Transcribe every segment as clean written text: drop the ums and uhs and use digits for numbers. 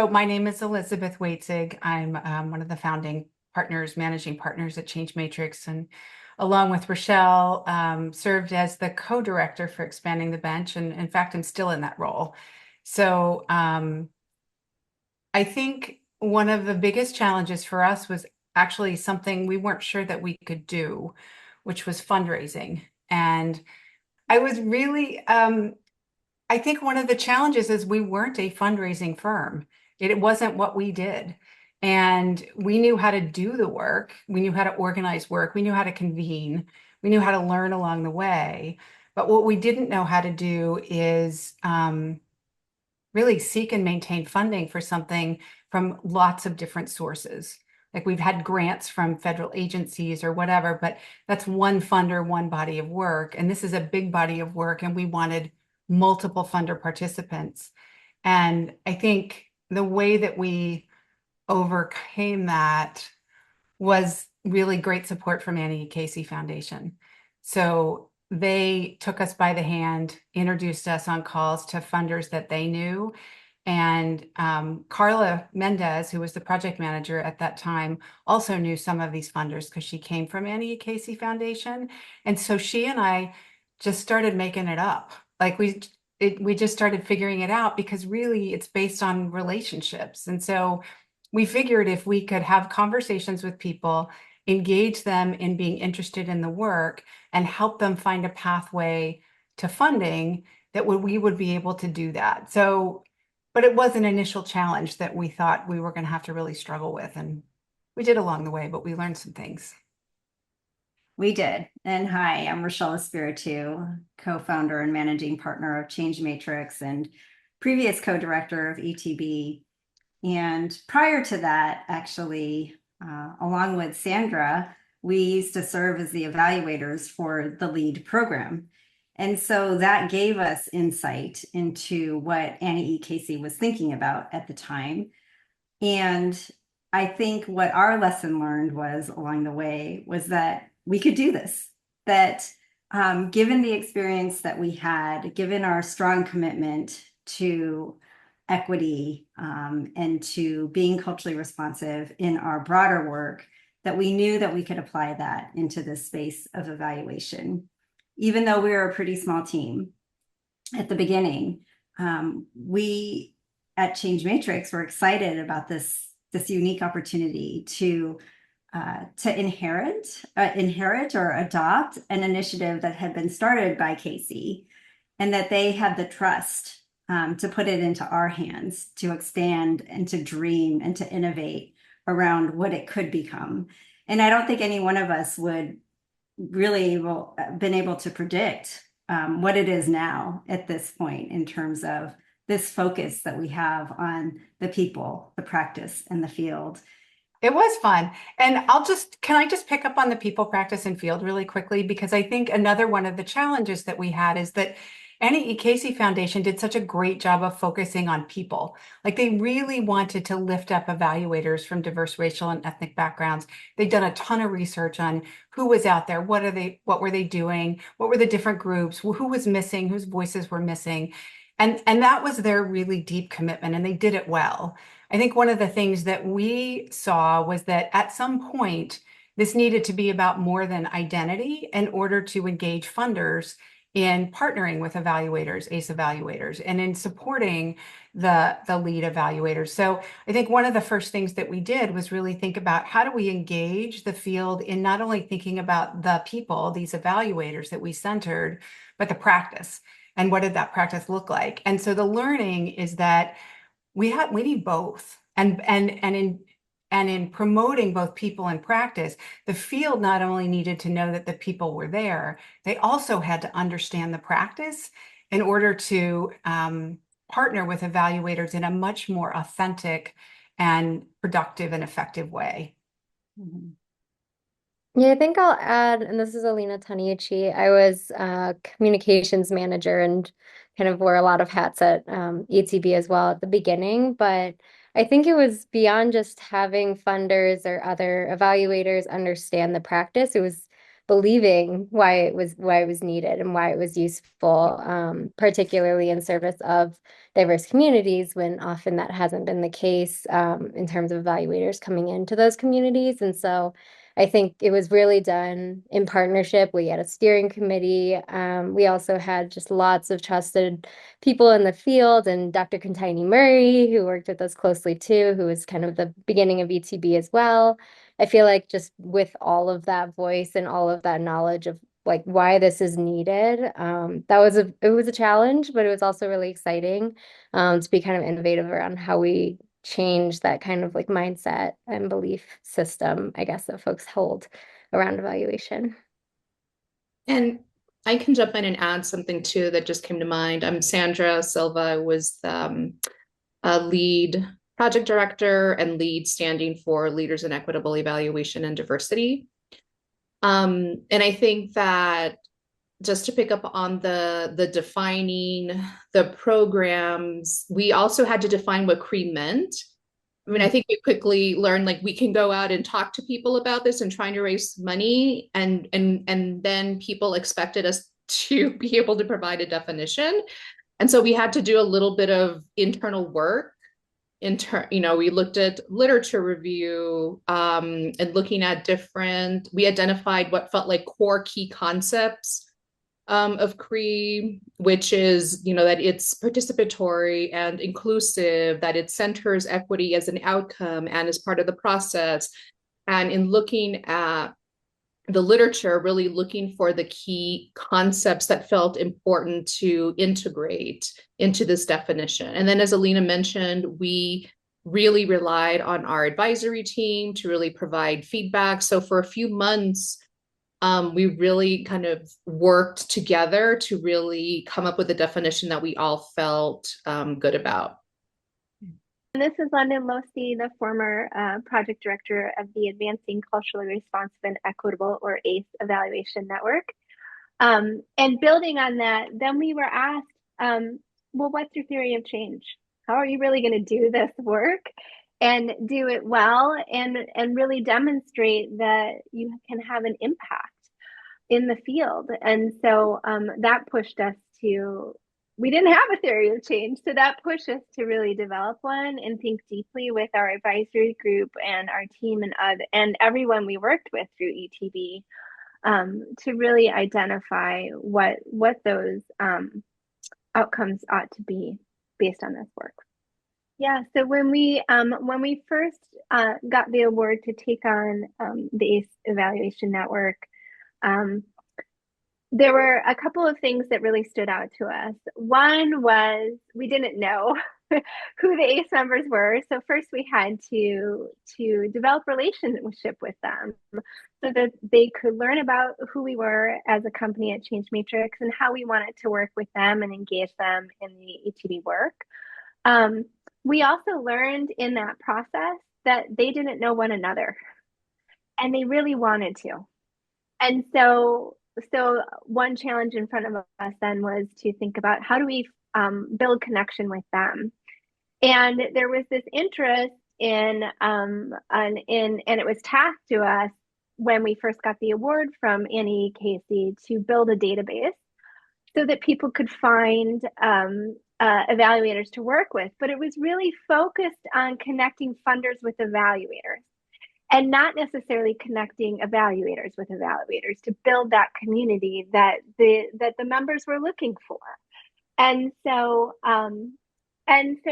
So my name is Elizabeth Waetzig. I'm one of the founding partners, managing partners at Change Matrix, and along with Rachele, served as the co-director for expanding the bench. And in fact, I'm still in that role. So I think one of the biggest challenges for us was actually something we weren't sure that we could do, which was fundraising. And I was really, I think one of the challenges is we weren't a fundraising firm. It wasn't what we did. And we knew how to do the work. We knew how to organize work. We knew how to convene. We knew how to learn along the way. But what we didn't know how to do is really seek and maintain funding for something from lots of different sources. Like we've had grants from federal agencies or whatever, but that's one funder, one body of work. And this is a big body of work, and we wanted multiple funder participants. And I think the way that we overcame that was really great support from Annie Casey Foundation. So they took us by the hand, introduced us on calls to funders that they knew. And Carla Mendez, who was the project manager at that time, also knew some of these funders because she came from Annie Casey Foundation. And so she and I just started making it up. Like we just started figuring it out because really it's based on relationships. And so we figured if we could have conversations with people, engage them in being interested in the work, and help them find a pathway to funding, that we would be able to do that. So, but it was an initial challenge that we thought we were going to have to really struggle with. And we did along the way, but we learned some things. We did. And hi, I'm Rachele Espiritu, co-founder and managing partner of Change Matrix and previous co-director of ETB. And prior to that, actually, along with Sandra, we used to serve as the evaluators for the LEEAD program. And so that gave us insight into what Annie E. Casey was thinking about at the time. And I think what our lesson learned was along the way was that we could do this, that given the experience that we had, given our strong commitment to equity and to being culturally responsive in our broader work, that we knew that we could apply that into this space of evaluation. Even though we were a pretty small team at the beginning, we at Change Matrix were excited about this unique opportunity to inherit or adopt an initiative that had been started by Casey, and that they had the trust to put it into our hands, to expand and to dream and to innovate around what it could become. And I don't think any one of us would really been able to predict what it is now at this point in terms of this focus that we have on the people, the practice, and the field. It was fun. And can I just pick up on the people, practice, and field really quickly? Because I think another one of the challenges that we had is that Annie E. Casey Foundation did such a great job of focusing on people. Like they really wanted to lift up evaluators from diverse racial and ethnic backgrounds. They'd done a ton of research on who was out there, what were they doing, what were the different groups, who was missing, whose voices were missing. And that was their really deep commitment, and they did it well. I think one of the things that we saw was that at some point, this needed to be about more than identity in order to engage funders in partnering with evaluators, ACE evaluators, and in supporting the LEED evaluators. So I think one of the first things that we did was really think about how do we engage the field in not only thinking about the people, these evaluators that we centered, but the practice. And what did that practice look like? And so the learning is that we need both. And in promoting both people and practice, the field not only needed to know that the people were there, they also had to understand the practice in order to partner with evaluators in a much more authentic and productive and effective way. Mm-hmm. Yeah, I think I'll add, and this is Alina Taniuchi. I was a communications manager and kind of wore a lot of hats at ETB as well at the beginning. But I think it was beyond just having funders or other evaluators understand the practice. It was believing why it was needed and why it was useful, particularly in service of diverse communities, when often that hasn't been the case, in terms of evaluators coming into those communities. And so I think it was really done in partnership. We had a steering committee. We also had just lots of trusted people in the field, and Dr. Contini Murray, who worked with us closely too, who was kind of the beginning of ETB as well. I feel like just with all of that voice and all of that knowledge of like why this is needed, it was a challenge, but it was also really exciting, to be kind of innovative around how we change that kind of like mindset and belief system, I guess, that folks hold around evaluation. And I can jump in and add something too that just came to mind. I'm Sandra Silva. I was a lead project director, and LEED standing for Leaders in Equitable Evaluation and Diversity. And I think that just to pick up on the defining the programs, we also had to define what CRE meant. I mean, I think we quickly learned like we can go out and talk to people about this and trying to raise money, and then people expected us to be able to provide a definition. And so we had to do a little bit of internal work. We looked at literature review, and looking at we identified what felt like core key concepts of CRE, which is, that it's participatory and inclusive, that it centers equity as an outcome and as part of the process. And in looking at the literature, really looking for the key concepts that felt important to integrate into this definition. And then, as Alina mentioned, we really relied on our advisory team to really provide feedback. So for a few months, we really kind of worked together to really come up with a definition that we all felt good about. This is London Losey, the former project director of the Advancing Culturally Responsive and Equitable, or ACE, Evaluation Network. And building on that, then we were asked, well, what's your theory of change? How are you really going to do this work and do it well, and really demonstrate that you can have an impact in the field? And so that pushed us to, we didn't have a theory of change, so that pushed us to really develop one and think deeply with our advisory group and our team and everyone we worked with through ETB, to really identify what those outcomes ought to be based on this work. Yeah, so when we first got the award to take on the ACE Evaluation Network, there were a couple of things that really stood out to us. One was we didn't know who the ACE members were. So first we had to develop relationship with them so that they could learn about who we were as a company at Change Matrix and how we wanted to work with them and engage them in the ETB work. We also learned in that process that they didn't know one another, and they really wanted to. And so one challenge in front of us then was to think about how do we build connection with them. And there was this interest and it was tasked to us when we first got the award from Annie Casey to build a database so that people could find evaluators to work with. But it was really focused on connecting funders with evaluators, and not necessarily connecting evaluators with evaluators, to build that community that the members were looking for. And so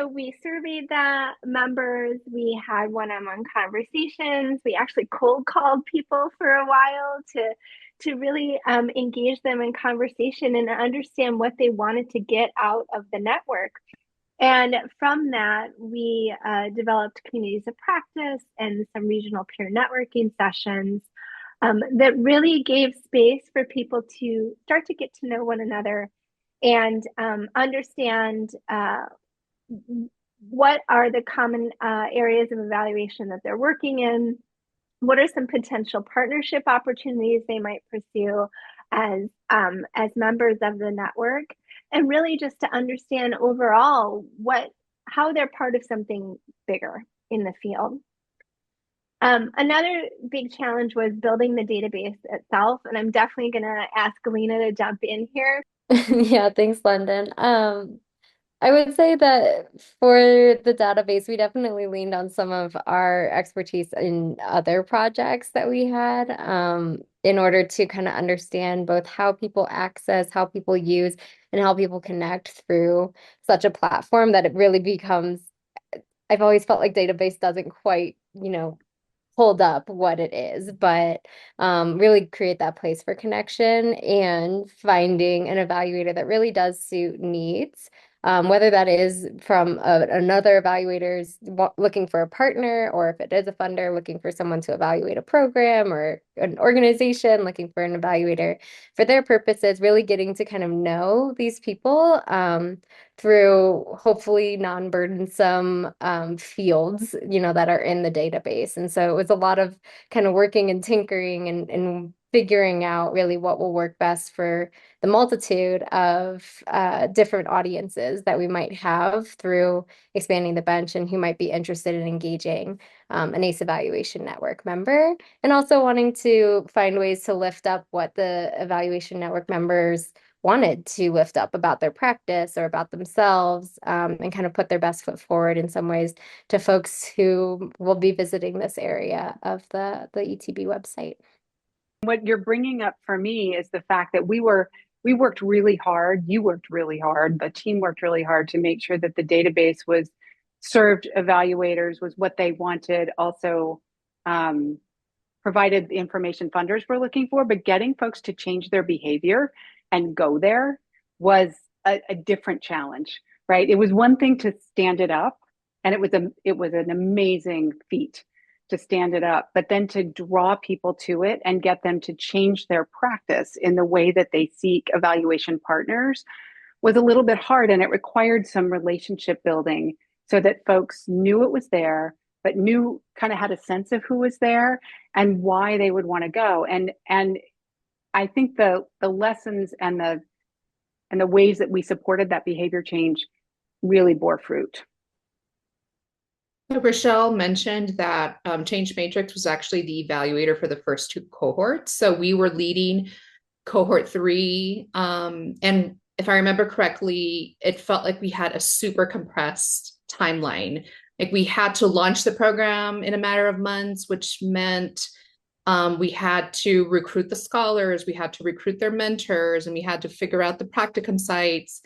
we surveyed the members. We had one-on-one conversations. We actually cold called people for a while to really engage them in conversation and understand what they wanted to get out of the network. And from that, we developed communities of practice and some regional peer networking sessions that really gave space for people to start to get to know one another and understand what are the common areas of evaluation that they're working in, what are some potential partnership opportunities they might pursue as members of the network, and really just to understand overall how they're part of something bigger in the field. Another big challenge was building the database itself, and I'm definitely going to ask Alina to jump in here. Yeah, thanks, London. I would say that for the database, we definitely leaned on some of our expertise in other projects that we had, in order to kind of understand both how people access, how people use, and how people connect through such a platform that it really becomes, I've always felt like database doesn't quite, hold up what it is, but really create that place for connection and finding an evaluator that really does suit needs. Whether that is from another evaluator's looking for a partner, or if it is a funder looking for someone to evaluate a program, or an organization looking for an evaluator for their purposes, really getting to kind of know these people through hopefully non-burdensome fields, that are in the database. And so it was a lot of kind of working and tinkering and figuring out really what will work best for the multitude of different audiences that we might have through expanding the bench, and who might be interested in engaging an ACE Evaluation Network member, and also wanting to find ways to lift up what the Evaluation Network members wanted to lift up about their practice or about themselves, and kind of put their best foot forward in some ways to folks who will be visiting this area of the ETB website. What you're bringing up for me is the fact that we worked really hard. You worked really hard. The team worked really hard to make sure that the database was served evaluators, was what they wanted, also provided the information funders were looking for, but getting folks to change their behavior and go there was a different challenge, right? It was one thing to stand it up, and it was an amazing feat to stand it up, but then to draw people to it and get them to change their practice in the way that they seek evaluation partners was a little bit hard, and it required some relationship building so that folks knew it was there, but kind of had a sense of who was there and why they would want to go. And I think the lessons and the ways that we supported that behavior change really bore fruit. So Rachele mentioned that Change Matrix was actually the evaluator for the first two cohorts. So we were leading cohort 3. And if I remember correctly, it felt like we had a super compressed timeline. Like we had to launch the program in a matter of months, which meant we had to recruit the scholars, we had to recruit their mentors, and we had to figure out the practicum sites.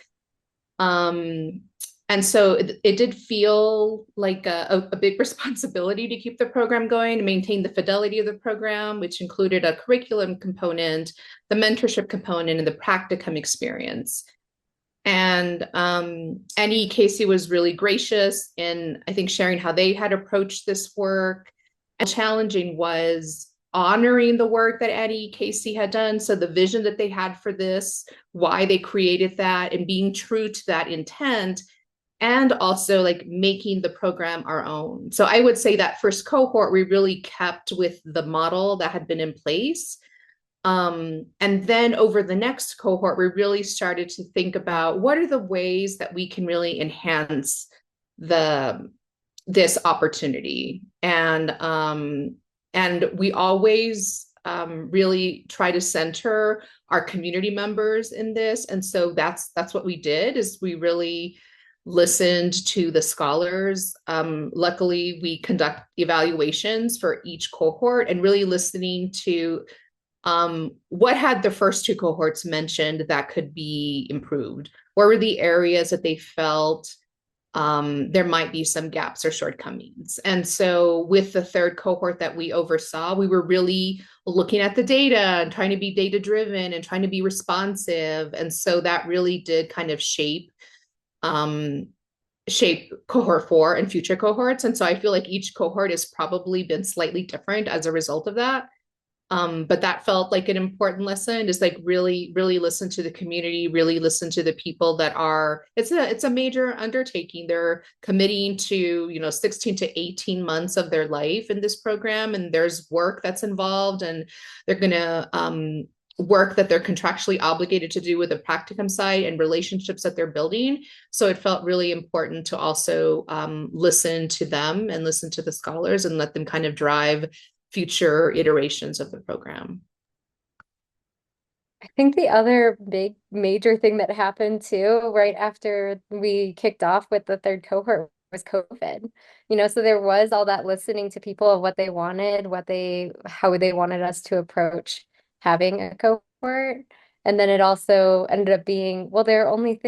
And so it did feel like a big responsibility to keep the program going, to maintain the fidelity of the program, which included a curriculum component, the mentorship component, and the practicum experience. And Annie Casey was really gracious in, I think, sharing how they had approached this work. And challenging was honoring the work that Annie Casey had done. So the vision that they had for this, why they created that, and being true to that intent, and also like making the program our own. So I would say that first cohort, we really kept with the model that had been in place. And then over the next cohort, we really started to think about what are the ways that we can really enhance this opportunity. And we always really try to center our community members in this. And so that's what we did, is we really listened to the scholars. Luckily, we conduct evaluations for each cohort, and really listening to what had the first two cohorts mentioned that could be improved. What were the areas that they felt there might be some gaps or shortcomings? And so with the third cohort that we oversaw, we were really looking at the data and trying to be data driven and trying to be responsive. And so that really did kind of shape cohort 4 and future cohorts. And so I feel like each cohort has probably been slightly different as a result of that. But that felt like an important lesson, is like really listen to the community, really listen to the people that are, it's a major undertaking. They're committing to, 16 to 18 months of their life in this program, and there's work that's involved, and they're going to work that they're contractually obligated to do with a practicum site and relationships that they're building. So it felt really important to also listen to them and listen to the scholars and let them kind of drive future iterations of the program. I think the other big major thing that happened too, right after we kicked off with the third cohort was COVID. So there was all that listening to people of what they wanted, how they wanted us to approach having a cohort. And then it also ended up being, well, there are only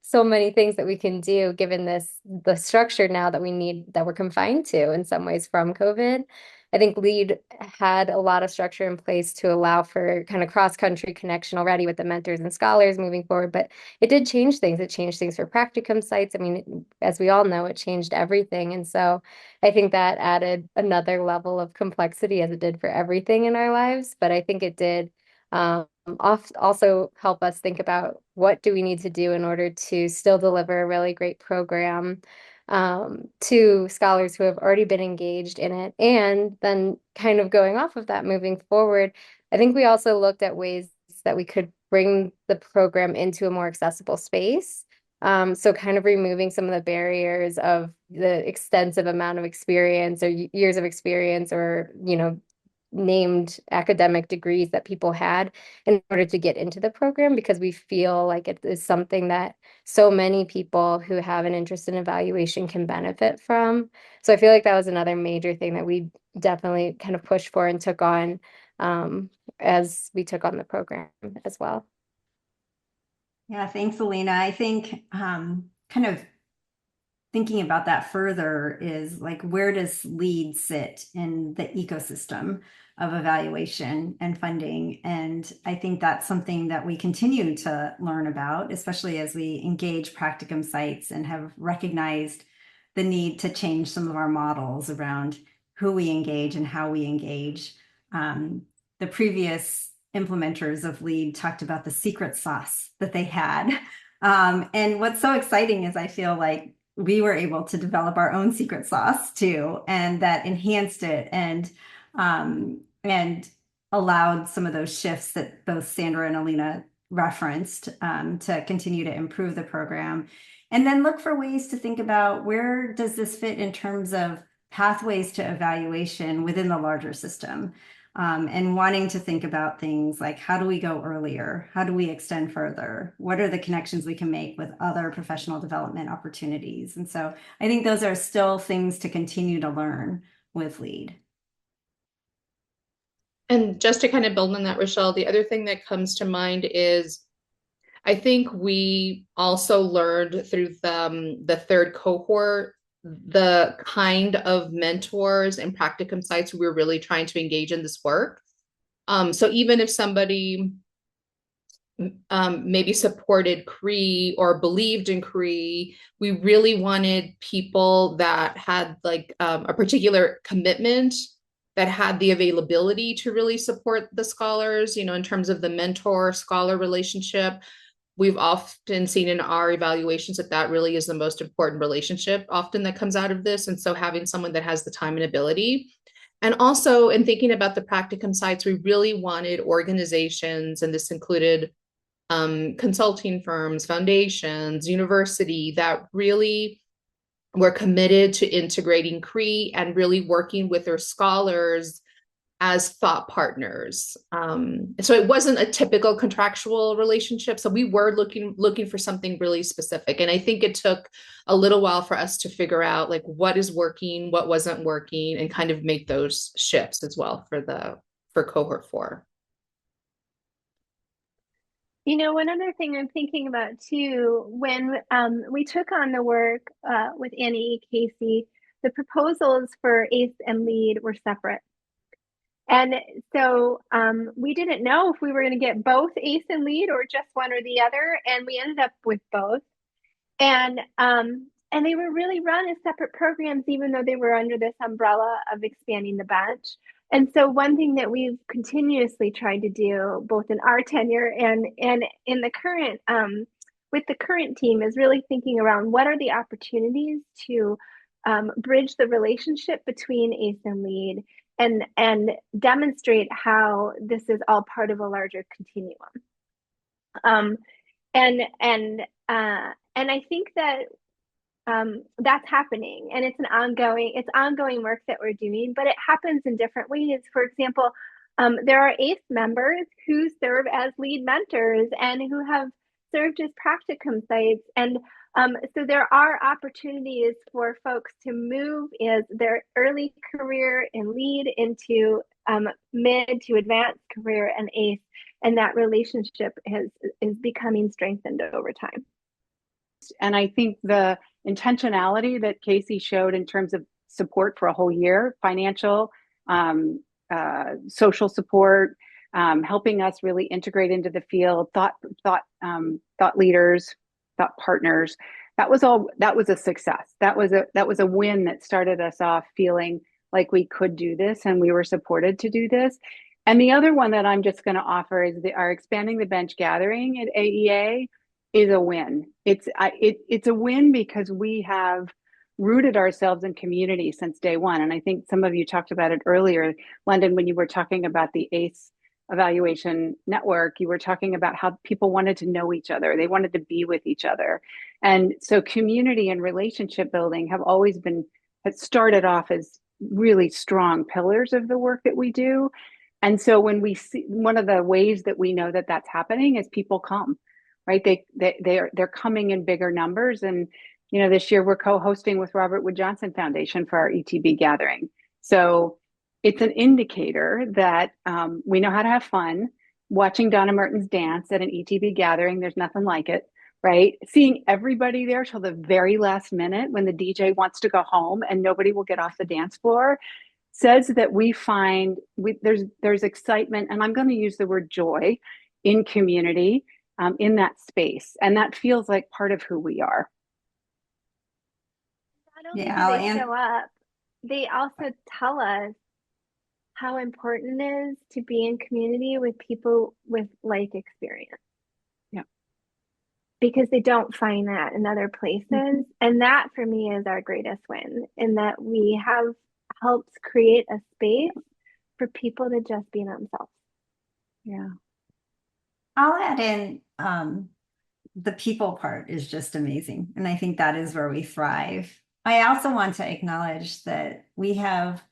so many things that we can do given the structure now that we need, that we're confined to in some ways from COVID. I think LEED had a lot of structure in place to allow for kind of cross-country connection already with the mentors and scholars moving forward, but it did change things. It changed things for practicum sites. I mean, as we all know, it changed everything. And so I think that added another level of complexity as it did for everything in our lives. But I think it did also help us think about what do we need to do in order to still deliver a really great program to scholars who have already been engaged in it. And then kind of going off of that, moving forward, I think we also looked at ways that we could bring the program into a more accessible space. So kind of removing some of the barriers of the extensive amount of experience or years of experience or, named academic degrees that people had in order to get into the program, because we feel like it is something that so many people who have an interest in evaluation can benefit from. So I feel like that was another major thing that we definitely kind of pushed for and took on as we took on the program as well. Yeah, thanks, Alina. I think kind of thinking about that further is like, where does LEED sit in the ecosystem of evaluation and funding? And I think that's something that we continue to learn about, especially as we engage practicum sites and have recognized the need to change some of our models around who we engage and how we engage. The previous implementers of LEED talked about the secret sauce that they had. And what's so exciting is I feel like we were able to develop our own secret sauce too, and that enhanced it and allowed some of those shifts that both Sandra and Alina referenced to continue to improve the program. And then look for ways to think about, where does this fit in terms of pathways to evaluation within the larger system? And wanting to think about things like, how do we go earlier? How do we extend further? What are the connections we can make with other professional development opportunities? And so I think those are still things to continue to learn with LEED. And just to kind of build on that, Rachele, the other thing that comes to mind is I think we also learned through the third cohort the kind of mentors and practicum sites we're really trying to engage in this work. So even if somebody maybe supported CRE or believed in CRE, we really wanted people that had like a particular commitment, that had the availability to really support the scholars, in terms of the mentor-scholar relationship. We've often seen in our evaluations that really is the most important relationship often that comes out of this. And so having someone that has the time and ability. And also in thinking about the practicum sites, we really wanted organizations, and this included consulting firms, foundations, university, that really were committed to integrating CRE and really working with their scholars as thought partners. So it wasn't a typical contractual relationship. So we were looking for something really specific. And I think it took a little while for us to figure out like what is working, what wasn't working, and kind of make those shifts as well for cohort 4. One other thing I'm thinking about too, when we took on the work with Annie Casey, the proposals for ACE and LEED were separate. And so we didn't know if we were going to get both ACE and LEED or just one or the other. And we ended up with both. And they were really run as separate programs, even though they were under this umbrella of expanding the bench. And so one thing that we've continuously tried to do, both in our tenure and in the current, with the current team, is really thinking around what are the opportunities to bridge the relationship between ACE and LEED, and demonstrate how this is all part of a larger continuum. And I think that that's happening, and it's ongoing work that we're doing, but it happens in different ways. For example, there are ACE members who serve as lead mentors and who have served as practicum sites. And so there are opportunities for folks to move as their early career in lead into mid to advanced career in ACE. And that relationship is becoming strengthened over time. And I think the intentionality that Casey showed in terms of support for a whole year, financial, social support, helping us really integrate into the field, thought leaders, thought partners. That was a success. That was a win that started us off feeling like we could do this and we were supported to do this. And the other one that I'm just going to offer is our expanding the bench gathering at AEA is a win. It's a win because we have rooted ourselves in community since day one. And I think some of you talked about it earlier, London, when you were talking about the ACE evaluation network, you were talking about how people wanted to know each other. They wanted to be with each other. And so community and relationship building have started off as really strong pillars of the work that we do. And so when we see, one of the ways that we know that that's happening is people come, right? They're coming in bigger numbers. And, you know, this year we're co-hosting with Robert Wood Johnson Foundation for our ETB gathering. So it's an indicator that we know how to have fun. Watching Donna Mertens dance at an ETB gathering, there's nothing like it, right? Seeing everybody there till the very last minute when the DJ wants to go home and nobody will get off the dance floor says that we find there's excitement, and I'm going to use the word joy, in community, in that space, and that feels like part of who we are. Not only do they show up, they also tell us how important it is to be in community with people with like experience. Yeah. Because they don't find that in other places. Mm-hmm. And that for me is our greatest win, in that we have helped create a space for people to just be themselves. Yeah. I'll add in the people part is just amazing. And I think that is where we thrive. I also want to acknowledge that we have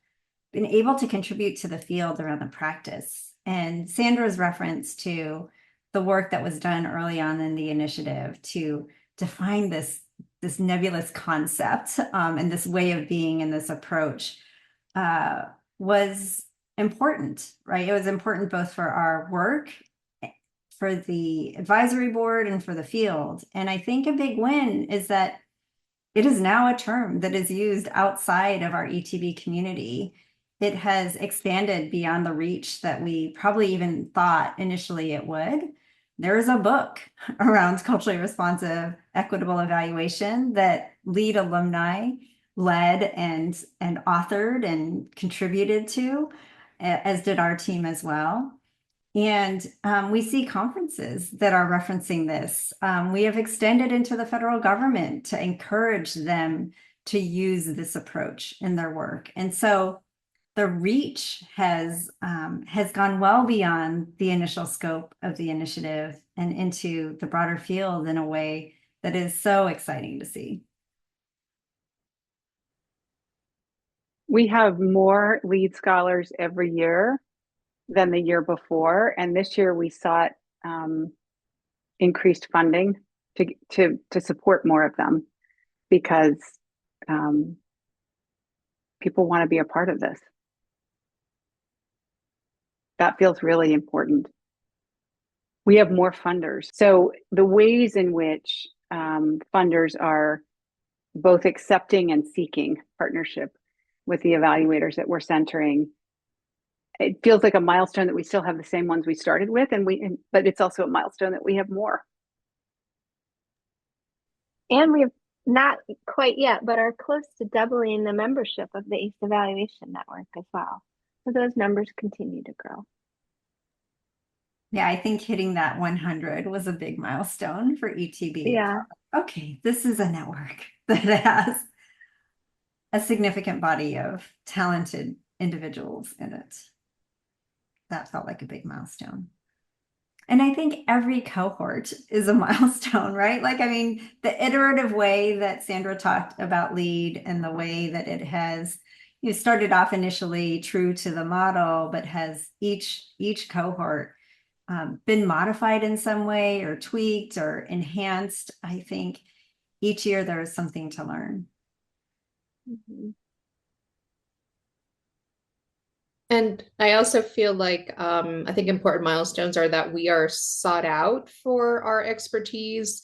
been able to contribute to the field around the practice. And Sandra's reference to the work that was done early on in the initiative to define this nebulous concept and this way of being and this approach was important, right? It was important both for our work, for the advisory board, and for the field. And I think a big win is that it is now a term that is used outside of our ETB community. It has expanded beyond the reach that we probably even thought initially it would. There is a book around culturally responsive, equitable evaluation that LEED alumni led and authored and contributed to, as did our team as well. And we see conferences that are referencing this. We have extended into the federal government to encourage them to use this approach in their work. And so the reach has gone well beyond the initial scope of the initiative and into the broader field in a way that is so exciting to see. We have more LEED scholars every year than the year before, and this year we sought increased funding to support more of them, because people want to be a part of this. That feels really important. We have more funders. So the ways in which funders are both accepting and seeking partnership with the evaluators that we're centering, it feels like a milestone that we still have the same ones we started with, but it's also a milestone that we have more. And we've not quite yet, but are close to doubling the membership of the ACE Evaluation Network as well. So those numbers continue to grow. Yeah, I think hitting that 100 was a big milestone for ETB. Yeah. Okay, this is a network that has a significant body of talented individuals in it. That felt like a big milestone. And I think every cohort is a milestone, right? Like, I mean, the iterative way that Sandra talked about LEED and the way that it has, you know, started off initially true to the model, but has each cohort been modified in some way or tweaked or enhanced. I think each year there is something to learn. Mhm. And I also feel like I think important milestones are that we are sought out for our expertise,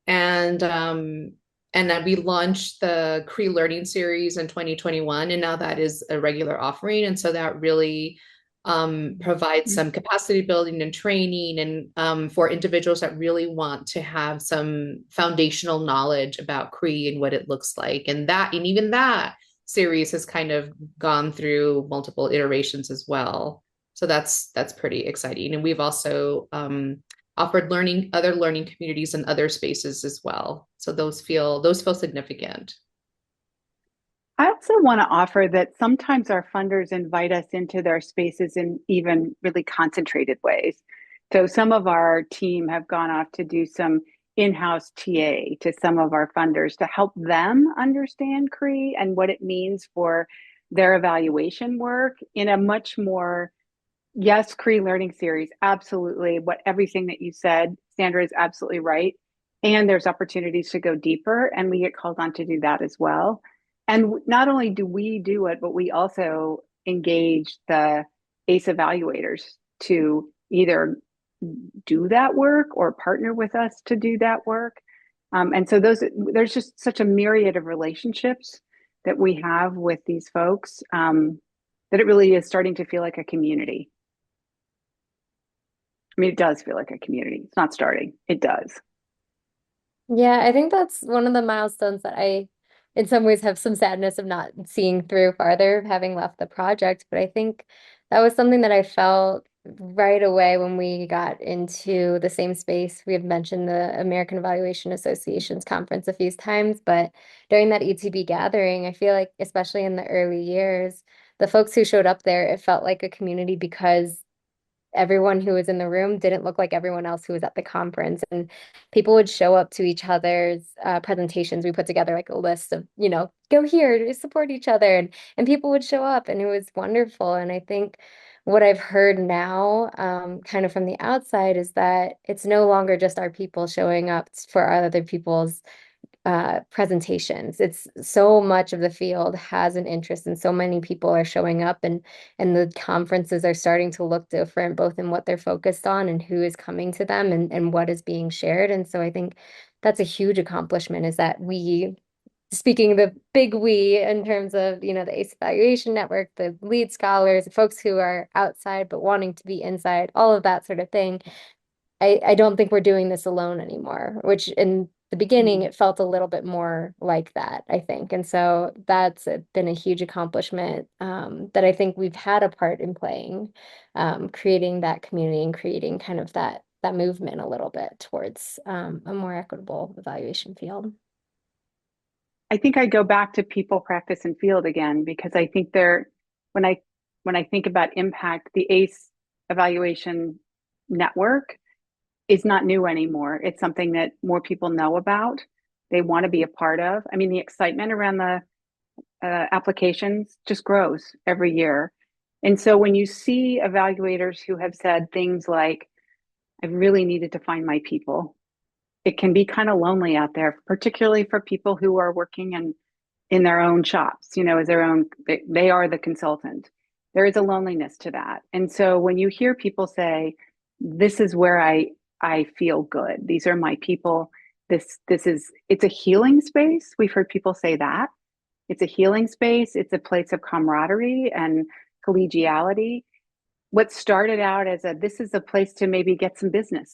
and that we launched the Cree Learning Series in 2021, and now that is a regular offering, and so that really provides some capacity building and training, and for individuals that really want to have some foundational knowledge about Cree and what it looks like, and even that series has kind of gone through multiple iterations as well. So that's pretty exciting. And we've also offered other learning communities and other spaces as well. So those feel significant. I also want to offer that sometimes our funders invite us into their spaces in even really concentrated ways. So some of our team have gone off to do some in-house TA to some of our funders to help them understand Cree and what it means for their evaluation work in a much more, yes, Cree learning series, absolutely. Everything that you said, Sandra, is absolutely right. And there's opportunities to go deeper, and we get called on to do that as well. And not only do we do it, but we also engage the ACE evaluators to either do that work or partner with us to do that work. And so there's just such a myriad of relationships that we have with these folks that it really is starting to feel like a community. I mean, it does feel like a community. It's not starting. It does. Yeah, I think that's one of the milestones that I, in some ways, have some sadness of not seeing through farther, having left the project. But I think that was something that I felt right away when we got into the same space. We have mentioned the American Evaluation Association's conference a few times, but during that ETB gathering, I feel like, especially in the early years, the folks who showed up there, it felt like a community because everyone who was in the room didn't look like everyone else who was at the conference, and people would show up to each other's presentations. We put together like a list of, go here to support each other, and people would show up, and it was wonderful. And I think what I've heard now, kind of from the outside, is that it's no longer just our people showing up for our other people's presentations. It's so much of the field has an interest, and so many people are showing up, and the conferences are starting to look different, both in what they're focused on and who is coming to them, and what is being shared. And so I think that's a huge accomplishment, is that we, speaking the big we in terms of, the ACE Evaluation Network, the LEED scholars, the folks who are outside but wanting to be inside, all of that sort of thing. I don't think we're doing this alone anymore, which in the beginning, it felt a little bit more like that, I think. And so that's been a huge accomplishment that I think we've had a part in playing, creating that community and creating kind of that movement a little bit towards a more equitable evaluation field. I think I go back to people, practice, and field again, because I think when I think about impact, the ACE evaluation network is not new anymore. It's something that more people know about. They want to be a part of. I mean, the excitement around the applications just grows every year. And so when you see evaluators who have said things like, I really needed to find my people, it can be kind of lonely out there, particularly for people who are working in their own shops, as their own, they are the consultant. There is a loneliness to that. And so when you hear people say, this is where I feel good, these are my people, it's a healing space. We've heard people say that. It's a healing space. It's a place of camaraderie and collegiality. What started out as this is a place to maybe get some business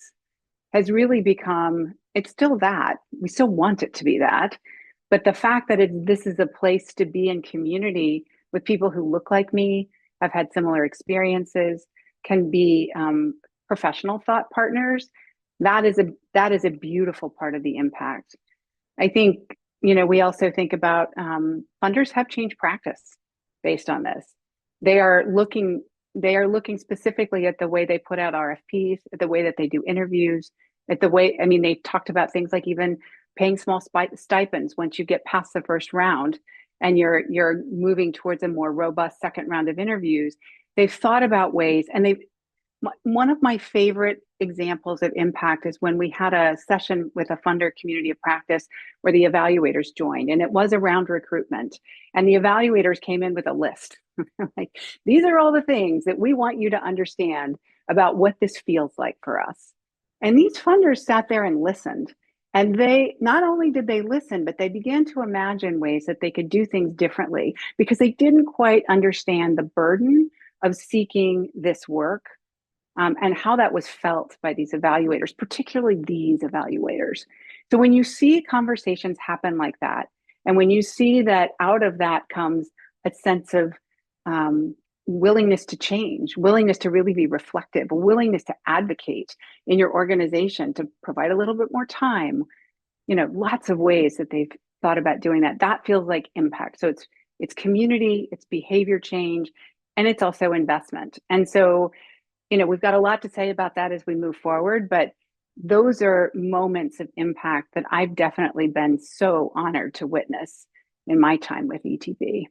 has really become, it's still that. We still want it to be that. But the fact that this is a place to be in community with people who look like me, have had similar experiences, can be professional thought partners, that is a beautiful part of the impact. I think, we also think about funders have changed practice based on this. They are looking specifically at the way they put out RFPs, at the way that they do interviews, at the way, I mean, they talked about things like even paying small stipends once you get past the first round and you're moving towards a more robust second round of interviews. They've thought about ways, and one of my favorite examples of impact is when we had a session with a funder community of practice where the evaluators joined, and it was around recruitment. And the evaluators came in with a list. Like, these are all the things that we want you to understand about what this feels like for us. And these funders sat there and listened. And they not only did they listen, but they began to imagine ways that they could do things differently because they didn't quite understand the burden of seeking this work. And how that was felt by these evaluators, particularly these evaluators. So when you see conversations happen like that, and when you see that out of that comes a sense of willingness to change, willingness to really be reflective, a willingness to advocate in your organization, to provide a little bit more time, lots of ways that they've thought about doing that. That feels like impact. So it's community, it's behavior change, and it's also investment. And so we've got a lot to say about that as we move forward, but those are moments of impact that I've definitely been so honored to witness in my time with ETB.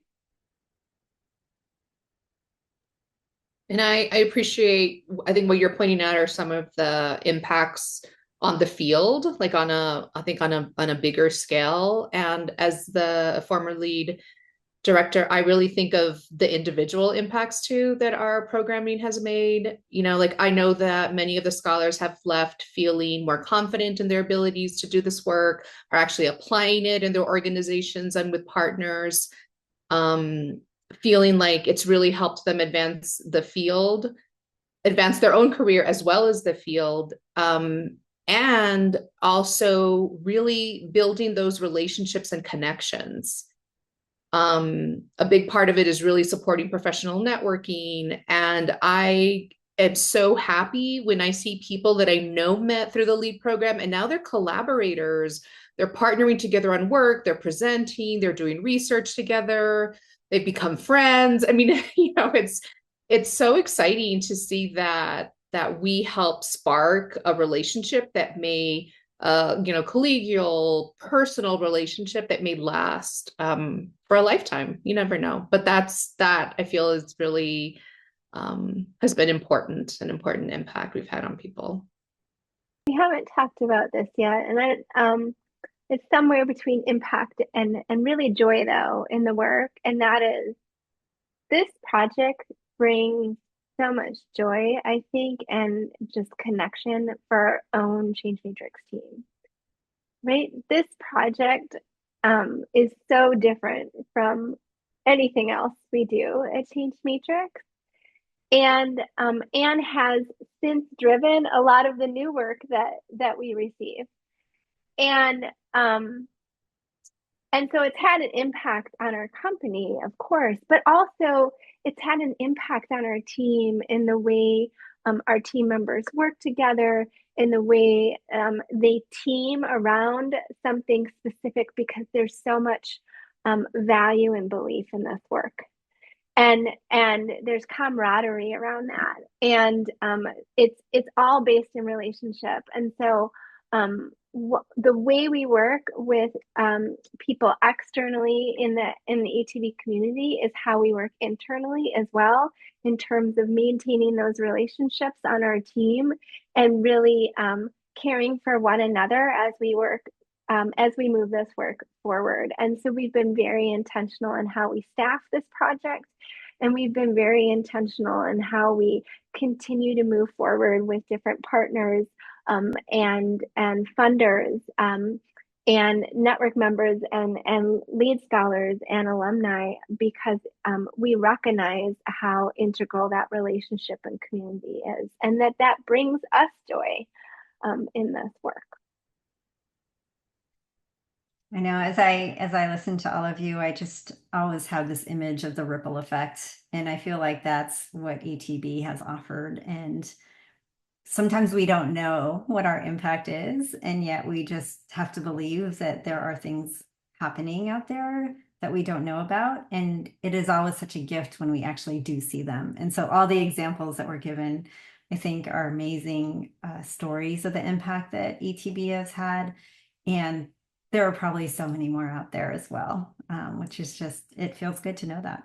And I appreciate, I think what you're pointing out are some of the impacts on the field, like on a bigger scale. And as the former lead director, I really think of the individual impacts too that our programming has made. Like, I know that many of the scholars have left feeling more confident in their abilities to do this work, are actually applying it in their organizations and with partners, feeling like it's really helped them advance the field, advance their own career as well as the field, and also really building those relationships and connections. A big part of it is really supporting professional networking. And I am so happy when I see people that I know met through the LEED program, and now they're collaborators. They're partnering together on work, they're presenting, they're doing research together, they've become friends. I mean, it's so exciting to see that we help spark a relationship that may collegial, personal relationship that may last for a lifetime. You never know. But that I feel is really has been an important impact we've had on people. We haven't talked about this yet, and it's somewhere between impact and really joy though in the work, and that is this project brings so much joy, I think, and just connection for our own Change Matrix team. Right? This project is so different from anything else we do at Change Matrix. And has since driven a lot of the new work that we receive. And so it's had an impact on our company, of course, but also it's had an impact on our team in the way our team members work together, in the way they team around something specific, because there's so much value and belief in this work. And there's camaraderie around that. And it's all based in relationship. And so the way we work with people externally in the ETB community is how we work internally as well, in terms of maintaining those relationships on our team and really caring for one another as we work, as we move this work forward. And so we've been very intentional in how we staff this project, and we've been very intentional in how we continue to move forward with different partners and funders and network members and LEED scholars and alumni, because we recognize how integral that relationship and community is, and that brings us joy in this work. I know, as I listen to all of you, I just always have this image of the ripple effect, and I feel like that's what ETB has offered. And sometimes we don't know what our impact is, and yet we just have to believe that there are things happening out there that we don't know about. And it is always such a gift when we actually do see them. And so all the examples that were given, I think, are amazing stories of the impact that ETB has had. And there are probably so many more out there as well, which is just, it feels good to know that.